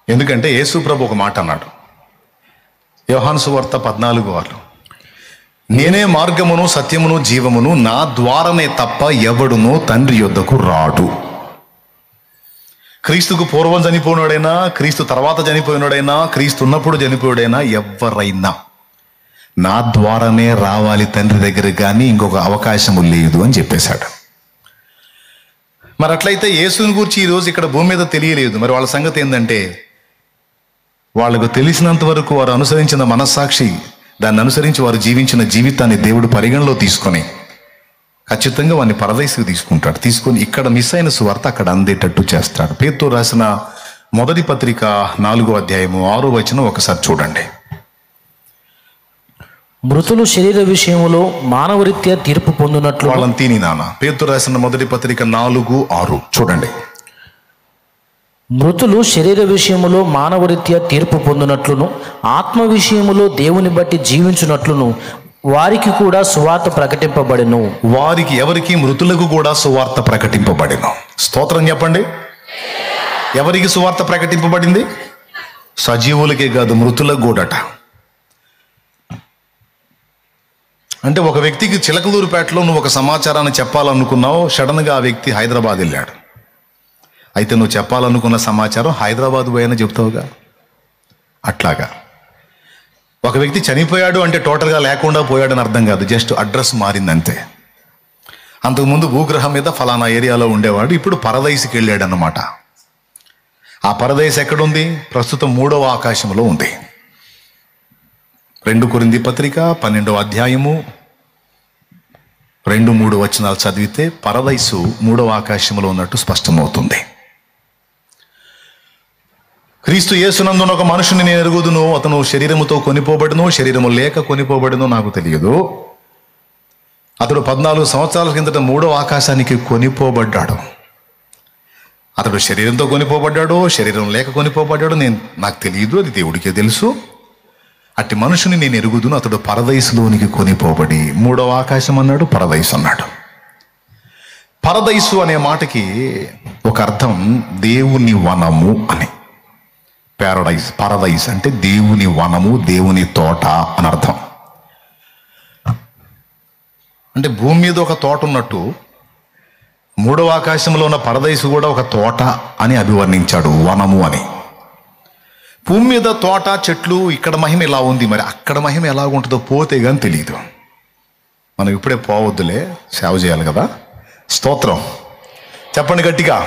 ఎందుకంటే యేసు ప్రభు ఒక మాట అన్నాడు, యోహాను సువార్త 14:6, నేనే మార్గమును సత్యమును జీవమును, నా ద్వారానే తప్ప ఎవడునూ తండ్రి యొద్దకు రాడు. క్రీస్తుకు పూర్వం చనిపోయినాడైనా, క్రీస్తు తర్వాత చనిపోయినాడైనా, క్రీస్తు ఉన్నప్పుడు చనిపోయాడైనా, ఎవరైనా నా ద్వారానే రావాలి తండ్రి దగ్గరికి, కానీ ఇంకొక అవకాశము లేదు అని చెప్పేశాడు. మరి అట్లయితే యేసుని గురించి ఈరోజు ఇక్కడ భూమి మీద తెలియలేదు. మరి వాళ్ళ సంగతి ఏంటంటే, వాళ్ళకు తెలిసినంత వరకు వారు అనుసరించిన మనస్సాక్షి, దాన్ని అనుసరించి వారు జీవించిన జీవితాన్ని దేవుడు పరిగణలో తీసుకొని ఖచ్చితంగా వాడిని పరదేశికి తీసుకుంటాడు. తీసుకొని ఇక్కడ మిస్ అయిన సువార్త అక్కడ అందేటట్టు చేస్తాడు. పేతురు రాసిన మొదటి పత్రిక 4వ అధ్యాయము 6వ వచనం ఒకసారి చూడండి. మృతులు శరీర విషయములో మానవరీత్యా తీర్పు పొందినట్లు, వాళ్ళని తిని నాన్న. పేతురు రాసిన మొదటి పత్రిక 4:6 చూడండి. మృతులు శరీర విషయములో మానవరీత్యా తీర్పు పొందినట్లును, ఆత్మ విషయములో దేవుని బట్టి జీవించున్నట్లును వారికి కూడా సువార్త ప్రకటింపబడెను. వారికి, ఎవరికి? మృతులకు కూడా సువార్త ప్రకటింపబడెను. స్తోత్రం చెప్పండి. ఎవరికి సువార్త ప్రకటింపబడింది? సజీవులకే కాదు, మృతులకు కూడాట. అంటే ఒక వ్యక్తికి చిలకలూరుపేటలో నువ్వు ఒక సమాచారాన్ని చెప్పాలనుకున్నావు, సడన్గా ఆ వ్యక్తి హైదరాబాద్ వెళ్ళాడు. అయితే నువ్వు చెప్పాలనుకున్న సమాచారం హైదరాబాద్ పోయినా చెప్తావుగా. అట్లాగా ఒక వ్యక్తి చనిపోయాడు అంటే టోటల్గా లేకుండా పోయాడని అర్థం కాదు, జస్ట్ అడ్రస్ మారిందంతే. అంతకుముందు భూగ్రహం మీద ఫలానా ఏరియాలో ఉండేవాడు, ఇప్పుడు పరదైస్కి వెళ్ళాడు అన్నమాట. ఆ పరదైస్ ఎక్కడుంది? ప్రస్తుతం 3వ ఆకాశంలో ఉంది. 2 కొరింథీ పత్రిక 12వ అధ్యాయము 2-3 వచనాలు చదివితే పరదైసు 3వ ఆకాశంలో ఉన్నట్టు స్పష్టమవుతుంది. క్రీస్తు యేసునందున ఒక మనుషుని నేను ఎరుగుదును, అతను శరీరముతో కొనిపోబడును, శరీరము లేక కొనిపోబడును నాకు తెలియదు. అతడు 14 సంవత్సరాల కిందట 3వ ఆకాశానికి కొనిపోబడ్డాడు. అతడు శరీరంతో కొనిపోబడ్డాడు, శరీరం లేక కొనిపోబడ్డాడు, నాకు తెలియదు, అది దేవుడికే తెలుసు. అట్టి మనుషుని నేను ఎరుగుదును, అతడు పరదైసులోనికి కొనిపోబడి, 3వ ఆకాశం అన్నాడు, పరదైసు అన్నాడు. పరదైసు అనే మాటకి ఒక అర్థం దేవుని వనము అని. పారడైజ్, పరదైస్ అంటే దేవుని వనము, దేవుని తోట అని అర్థం. అంటే భూమి మీద ఒక తోట ఉన్నట్టు 3వ ఆకాశంలో ఉన్న పరదైసు కూడా ఒక తోట అని అభివర్ణించాడు, వనము అని. భూమి మీద తోట, చెట్లు, ఇక్కడ మహిమ ఎలా ఉంది, మరి అక్కడ మహిమ ఎలా ఉంటుందో పోతే కానీ తెలియదు. మనం ఇప్పుడే పోవద్దులే, సేవ చేయాలి కదా. స్తోత్రం చెప్పండి గట్టిగా.